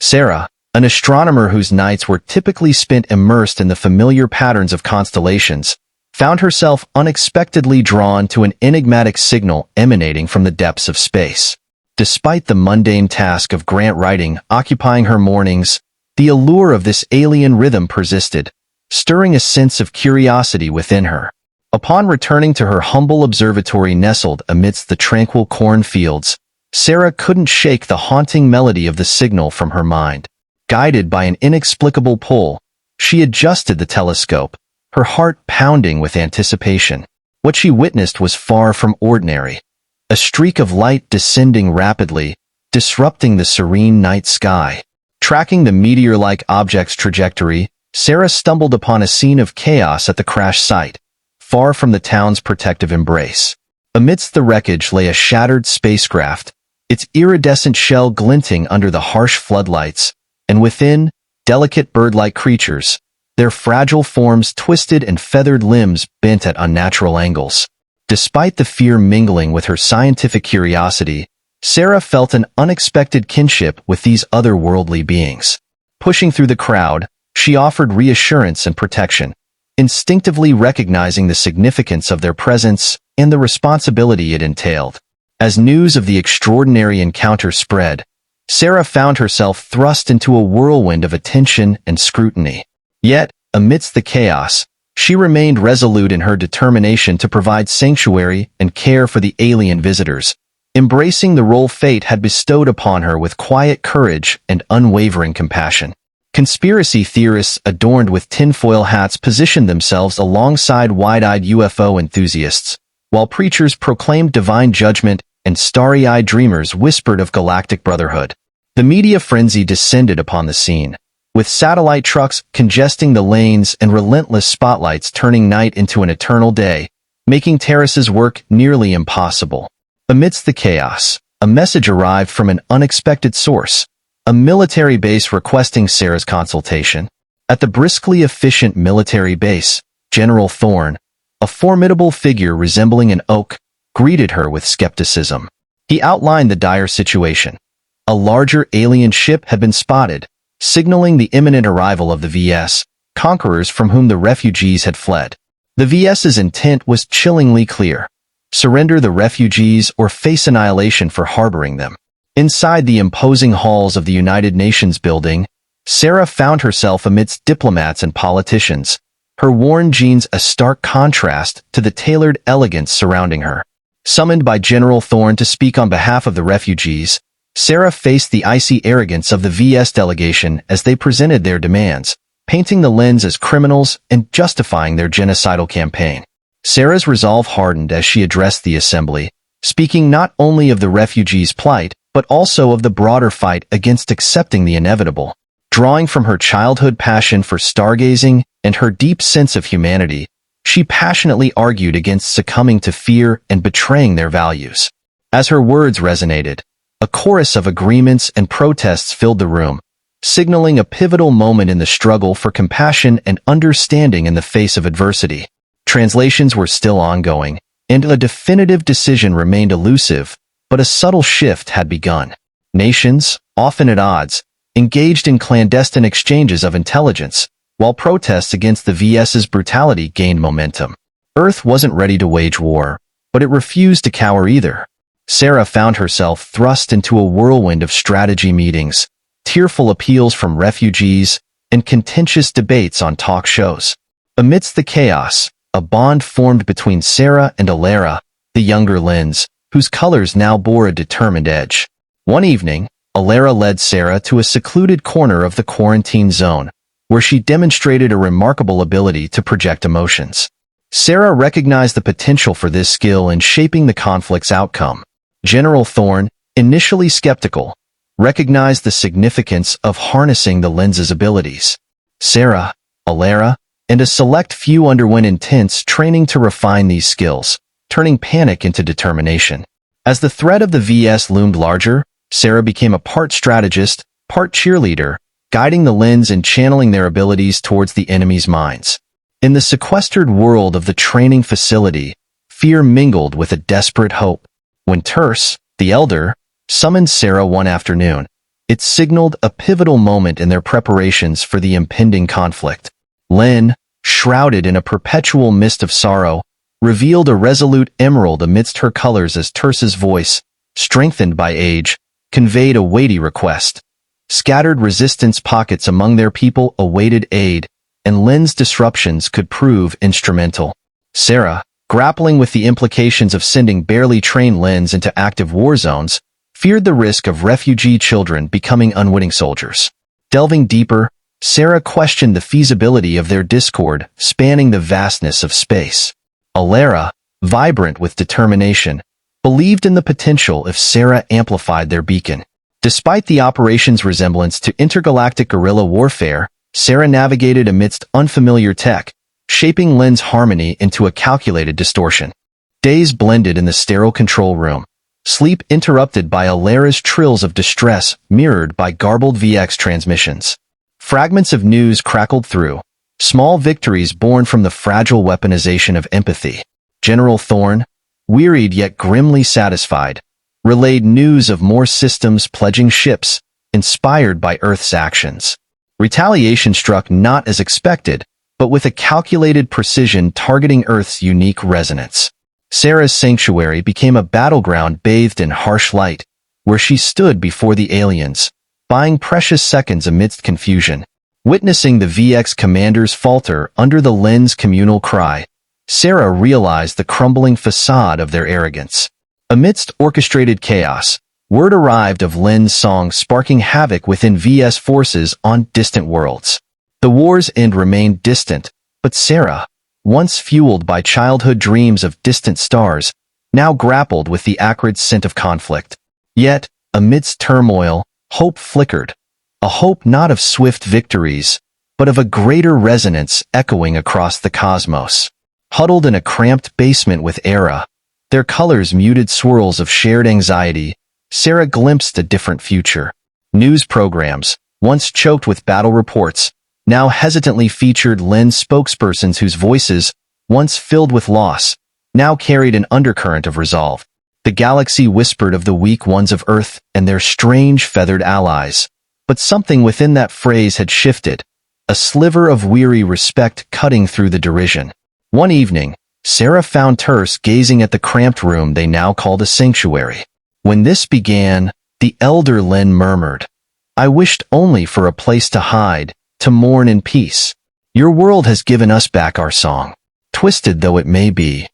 Sarah, an astronomer whose nights were typically spent immersed in the familiar patterns of constellations, found herself unexpectedly drawn to an enigmatic signal emanating from the depths of space. Despite the mundane task of grant writing occupying her mornings, the allure of this alien rhythm persisted, stirring a sense of curiosity within her. Upon returning to her humble observatory nestled amidst the tranquil cornfields, Sarah couldn't shake the haunting melody of the signal from her mind. Guided by an inexplicable pull, she adjusted the telescope, her heart pounding with anticipation. What she witnessed was far from ordinary. A streak of light descending rapidly, disrupting the serene night sky. Tracking the meteor-like object's trajectory, Sarah stumbled upon a scene of chaos at the crash site, far from the town's protective embrace. Amidst the wreckage lay a shattered spacecraft, its iridescent shell glinting under the harsh floodlights, and within, delicate bird-like creatures, their fragile forms twisted and feathered limbs bent at unnatural angles. Despite the fear mingling with her scientific curiosity, Sarah felt an unexpected kinship with these otherworldly beings. Pushing through the crowd, she offered reassurance and protection, instinctively recognizing the significance of their presence and the responsibility it entailed. As news of the extraordinary encounter spread, Sarah found herself thrust into a whirlwind of attention and scrutiny. Yet, amidst the chaos, she remained resolute in her determination to provide sanctuary and care for the alien visitors, embracing the role fate had bestowed upon her with quiet courage and unwavering compassion. Conspiracy theorists adorned with tinfoil hats positioned themselves alongside wide-eyed UFO enthusiasts, while preachers proclaimed divine judgment and starry-eyed dreamers whispered of galactic brotherhood. The media frenzy descended upon the scene, with satellite trucks congesting the lanes and relentless spotlights turning night into an eternal day, making Terrace's work nearly impossible. Amidst the chaos, a message arrived from an unexpected source, a military base requesting Sarah's consultation. At the briskly efficient military base, General Thorne, a formidable figure resembling an oak, greeted her with skepticism. He outlined the dire situation. A larger alien ship had been spotted, signaling the imminent arrival of the VS, conquerors from whom the refugees had fled. The VS's intent was chillingly clear. Surrender the refugees or face annihilation for harboring them. Inside the imposing halls of the United Nations building, Sarah found herself amidst diplomats and politicians, her worn jeans a stark contrast to the tailored elegance surrounding her. Summoned by General Thorne to speak on behalf of the refugees, Sarah faced the icy arrogance of the VS delegation as they presented their demands, painting the Lens as criminals and justifying their genocidal campaign. Sarah's resolve hardened as she addressed the assembly, speaking not only of the refugees' plight, but also of the broader fight against accepting the inevitable. Drawing from her childhood passion for stargazing and her deep sense of humanity, she passionately argued against succumbing to fear and betraying their values. As her words resonated, a chorus of agreements and protests filled the room, signaling a pivotal moment in the struggle for compassion and understanding in the face of adversity. Translations were still ongoing, and a definitive decision remained elusive, but a subtle shift had begun. Nations, often at odds, engaged in clandestine exchanges of intelligence, while protests against the VS's brutality gained momentum. Earth wasn't ready to wage war, but it refused to cower either. Sarah found herself thrust into a whirlwind of strategy meetings, tearful appeals from refugees, and contentious debates on talk shows. Amidst the chaos, a bond formed between Sarah and Alara, the younger Lens, whose colors now bore a determined edge. One evening, Alara led Sarah to a secluded corner of the quarantine zone, where she demonstrated a remarkable ability to project emotions. Sarah recognized the potential for this skill in shaping the conflict's outcome. General Thorne, initially skeptical, recognized the significance of harnessing the Lens's abilities. Sarah, Alara, and a select few underwent intense training to refine these skills, turning panic into determination. As the threat of the VS loomed larger, Sarah became a part strategist, part cheerleader, guiding the Lens and channeling their abilities towards the enemy's minds. In the sequestered world of the training facility, fear mingled with a desperate hope. When Terse, the elder, summoned Sarah one afternoon, It signaled a pivotal moment in their preparations for the impending conflict. Lyn, shrouded in a perpetual mist of sorrow, revealed a resolute emerald amidst her colors as Tersa's voice, strengthened by age, conveyed a weighty request. Scattered resistance pockets among their people awaited aid, and Lyn's disruptions could prove instrumental. Sarah, grappling with the implications of sending barely trained Lyns into active war zones, feared the risk of refugee children becoming unwitting soldiers. Delving deeper, Sarah questioned the feasibility of their discord spanning the vastness of space. Alara, vibrant with determination, believed in the potential if Sarah amplified their beacon. Despite the operation's resemblance to intergalactic guerrilla warfare, Sarah navigated amidst unfamiliar tech, shaping Lyn's harmony into a calculated distortion. Days blended in the sterile control room, sleep interrupted by Alara's trills of distress mirrored by garbled VX transmissions. Fragments of news crackled through, small victories born from the fragile weaponization of empathy. General Thorne, wearied yet grimly satisfied, relayed news of more systems pledging ships, inspired by Earth's actions. Retaliation struck not as expected, but with a calculated precision targeting Earth's unique resonance. Sarah's sanctuary became a battleground bathed in harsh light, where she stood before the aliens, buying precious seconds amidst confusion. Witnessing the VX commanders falter under the Lyn's communal cry, Sarah realized the crumbling facade of their arrogance. Amidst orchestrated chaos, word arrived of Lyn's song sparking havoc within VS forces on distant worlds. The war's end remained distant, but Sarah, once fueled by childhood dreams of distant stars, now grappled with the acrid scent of conflict. Yet, amidst turmoil, hope flickered, a hope not of swift victories, but of a greater resonance echoing across the cosmos. Huddled in a cramped basement with Era, their colors muted swirls of shared anxiety, Sarah glimpsed a different future. News programs, once choked with battle reports, now hesitantly featured Lyn spokespersons whose voices, once filled with loss, now carried an undercurrent of resolve. The galaxy whispered of the weak ones of Earth and their strange feathered allies. But something within that phrase had shifted, a sliver of weary respect cutting through the derision. One evening, Sarah found Terse gazing at the cramped room they now called a sanctuary. When this began, the elder Lyn murmured, "I wished only for a place to hide, to mourn in peace. Your world has given us back our song, twisted though it may be."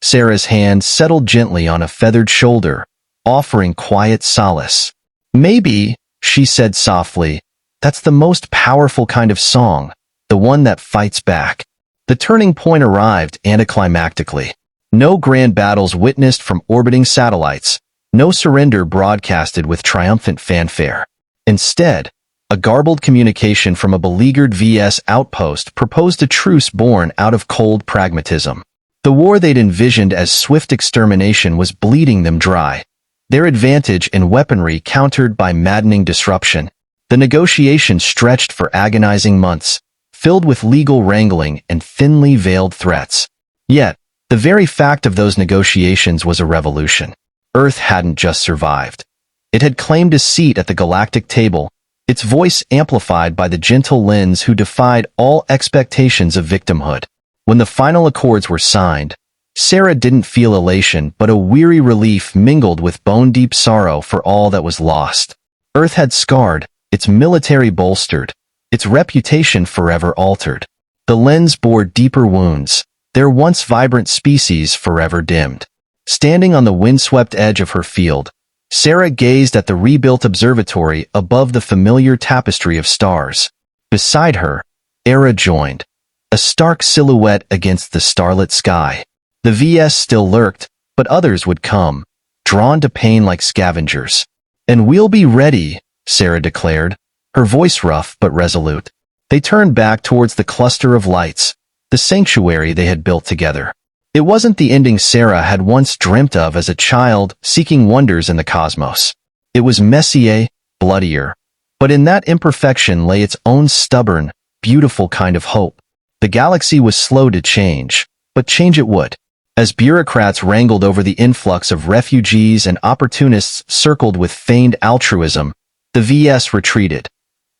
Sarah's hand settled gently on a feathered shoulder, offering quiet solace. "Maybe," she said softly, "that's the most powerful kind of song, the one that fights back." The turning point arrived anticlimactically. No grand battles witnessed from orbiting satellites, no surrender broadcasted with triumphant fanfare. Instead, a garbled communication from a beleaguered VS outpost proposed a truce born out of cold pragmatism. The war they'd envisioned as swift extermination was bleeding them dry, their advantage in weaponry countered by maddening disruption. The negotiation stretched for agonizing months, filled with legal wrangling and thinly veiled threats. Yet, the very fact of those negotiations was a revolution. Earth hadn't just survived. It had claimed a seat at the galactic table, its voice amplified by the gentle Lyns who defied all expectations of victimhood. When the final accords were signed, Sarah didn't feel elation but a weary relief mingled with bone-deep sorrow for all that was lost. Earth had scarred, its military bolstered, its reputation forever altered. The Lyns bore deeper wounds, their once vibrant species forever dimmed. Standing on the windswept edge of her field, Sarah gazed at the rebuilt observatory above the familiar tapestry of stars. Beside her, Era joined, a stark silhouette against the starlit sky. The VS still lurked, but others would come, drawn to pain like scavengers. "And we'll be ready," Sarah declared, her voice rough but resolute. They turned back towards the cluster of lights, the sanctuary they had built together. It wasn't the ending Sarah had once dreamt of as a child seeking wonders in the cosmos. It was messier, bloodier. But in that imperfection lay its own stubborn, beautiful kind of hope. The galaxy was slow to change, but change it would. As bureaucrats wrangled over the influx of refugees and opportunists circled with feigned altruism, The VS retreated,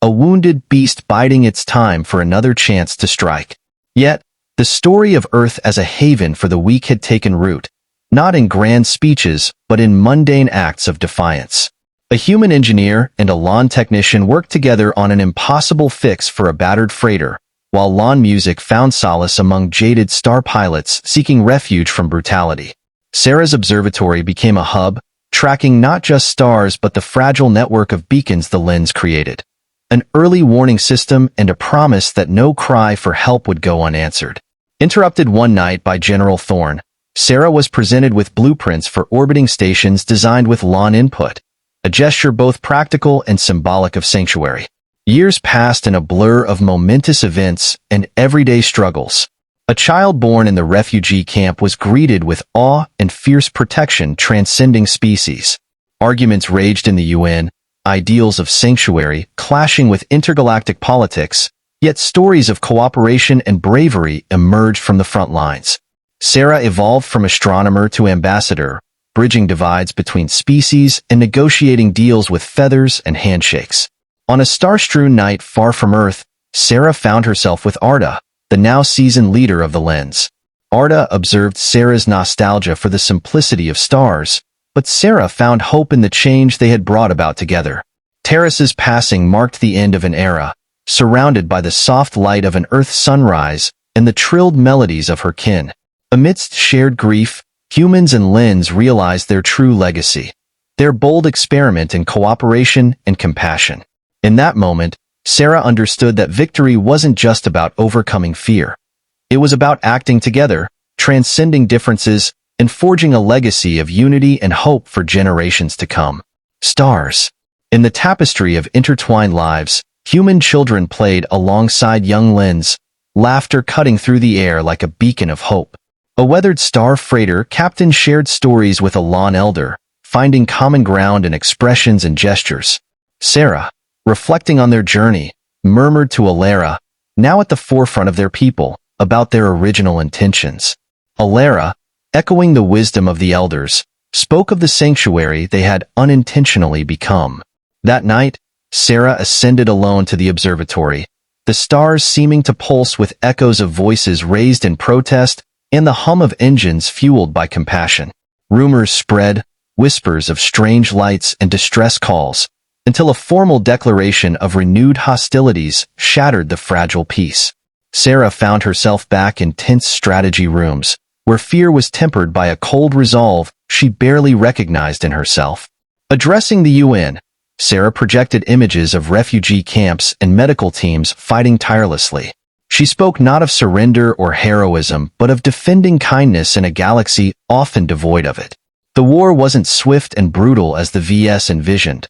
a wounded beast biding its time for another chance to strike. Yet, the story of Earth as a haven for the weak had taken root, not in grand speeches, but in mundane acts of defiance. A human engineer and a lawn technician worked together on an impossible fix for a battered freighter, while lawn music found solace among jaded star pilots seeking refuge from brutality. Sarah's observatory became a hub, tracking not just stars but the fragile network of beacons the lens created. An early warning system and a promise that no cry for help would go unanswered. Interrupted one night by General Thorne, Sarah was presented with blueprints for orbiting stations designed with lawn input, a gesture both practical and symbolic of sanctuary. Years passed in a blur of momentous events and everyday struggles. A child born in the refugee camp was greeted with awe and fierce protection transcending species. Arguments raged in the UN, ideals of sanctuary clashing with intergalactic politics, yet stories of cooperation and bravery emerged from the front lines. Sarah evolved from astronomer to ambassador, bridging divides between species and negotiating deals with feathers and handshakes. On a star-strewn night far from Earth, Sarah found herself with Arda, the now seasoned leader of the lens. Arda observed Sarah's nostalgia for the simplicity of stars, but Sarah found hope in the change they had brought about together. Terrace's passing marked the end of an era, surrounded by the soft light of an Earth sunrise and the trilled melodies of her kin. Amidst shared grief, humans and lens realized their true legacy, their bold experiment in cooperation and compassion. In that moment, Sarah understood that victory wasn't just about overcoming fear. It was about acting together, transcending differences, and forging a legacy of unity and hope for generations to come. Stars. In the tapestry of intertwined lives, human children played alongside young lens, laughter cutting through the air like a beacon of hope. A weathered star freighter captain shared stories with a lawn elder, finding common ground in expressions and gestures. Sarah, reflecting on their journey, murmured to Alara, now at the forefront of their people, about their original intentions. Alara, echoing the wisdom of the elders, spoke of the sanctuary they had unintentionally become. That night, Sarah ascended alone to the observatory, the stars seeming to pulse with echoes of voices raised in protest and the hum of engines fueled by compassion. Rumors spread, whispers of strange lights and distress calls, until a formal declaration of renewed hostilities shattered the fragile peace. Sarah found herself back in tense strategy rooms, where fear was tempered by a cold resolve she barely recognized in herself. Addressing the UN, Sarah projected images of refugee camps and medical teams fighting tirelessly. She spoke not of surrender or heroism, but of defending kindness in a galaxy often devoid of it. The war wasn't swift and brutal as the VS envisioned.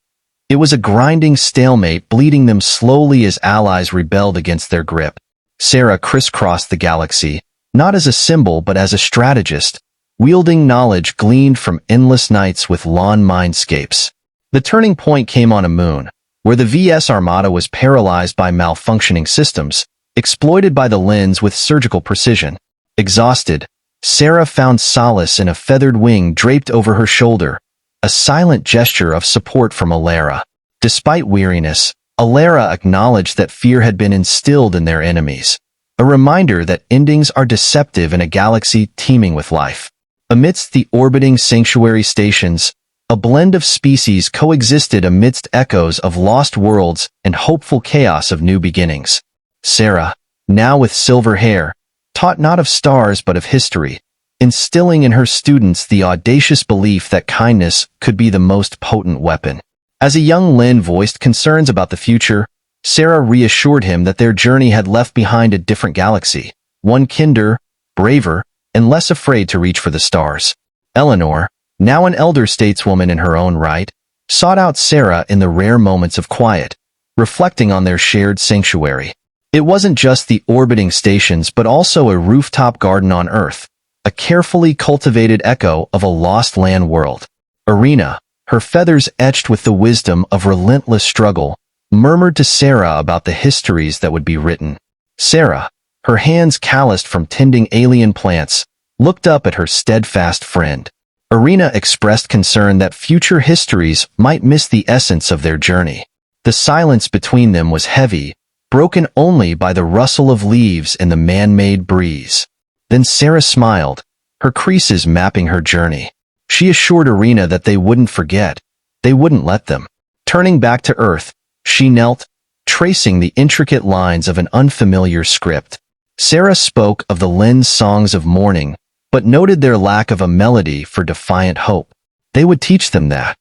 It was a grinding stalemate, bleeding them slowly as allies rebelled against their grip. Sarah crisscrossed the galaxy, not as a symbol but as a strategist, wielding knowledge gleaned from endless nights with lawn mindscapes. The turning point came on a moon, where the VS Armada was paralyzed by malfunctioning systems, exploited by the lens with surgical precision. Exhausted, Sarah found solace in a feathered wing draped over her shoulder, a silent gesture of support from Alara. Despite weariness, Alara acknowledged that fear had been instilled in their enemies, a reminder that endings are deceptive in a galaxy teeming with life. Amidst the orbiting sanctuary stations, a blend of species coexisted amidst echoes of lost worlds and hopeful chaos of new beginnings. Sarah, now with silver hair, taught not of stars but of history, instilling in her students the audacious belief that kindness could be the most potent weapon. As a young Lin voiced concerns about the future, Sarah reassured him that their journey had left behind a different galaxy, one kinder, braver, and less afraid to reach for the stars. Eleanor, now an elder stateswoman in her own right, sought out Sarah in the rare moments of quiet, reflecting on their shared sanctuary. It wasn't just the orbiting stations but also a rooftop garden on Earth, a carefully cultivated echo of a lost land world. Arena, her feathers etched with the wisdom of relentless struggle, murmured to Sarah about the histories that would be written. Sarah, her hands calloused from tending alien plants, looked up at her steadfast friend. Arena expressed concern that future histories might miss the essence of their journey. The silence between them was heavy, broken only by the rustle of leaves in the man-made breeze. Then Sarah smiled, her creases mapping her journey. She assured Irina that they wouldn't forget. They wouldn't let them. Turning back to Earth, she knelt, tracing the intricate lines of an unfamiliar script. Sarah spoke of the Lin's songs of mourning, but noted their lack of a melody for defiant hope. They would teach them that.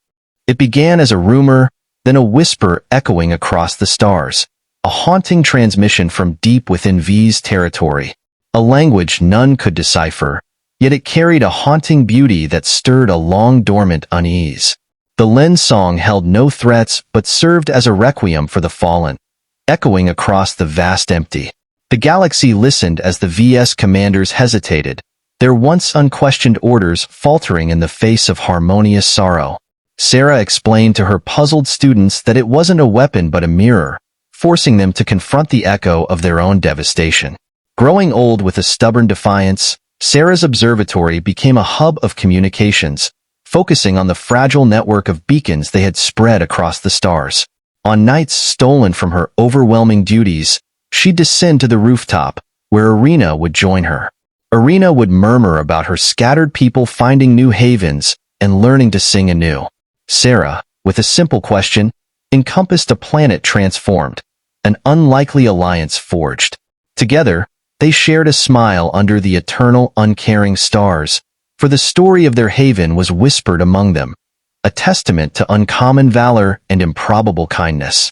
It began as a rumor, then a whisper echoing across the stars. A haunting transmission from deep within V's territory. A language none could decipher, yet it carried a haunting beauty that stirred a long-dormant unease. The Lin song held no threats but served as a requiem for the fallen, echoing across the vast empty. The galaxy listened as the VS commanders hesitated, their once unquestioned orders faltering in the face of harmonious sorrow. Sarah explained to her puzzled students that it wasn't a weapon but a mirror, forcing them to confront the echo of their own devastation. Growing old with a stubborn defiance, Sarah's observatory became a hub of communications, focusing on the fragile network of beacons they had spread across the stars. On nights stolen from her overwhelming duties, she'd descend to the rooftop, where Irina would join her. Irina would murmur about her scattered people finding new havens and learning to sing anew. Sarah, with a simple question, encompassed a planet transformed, an unlikely alliance forged. Together, they shared a smile under the eternal uncaring stars, for the story of their haven was whispered among them, a testament to uncommon valor and improbable kindness.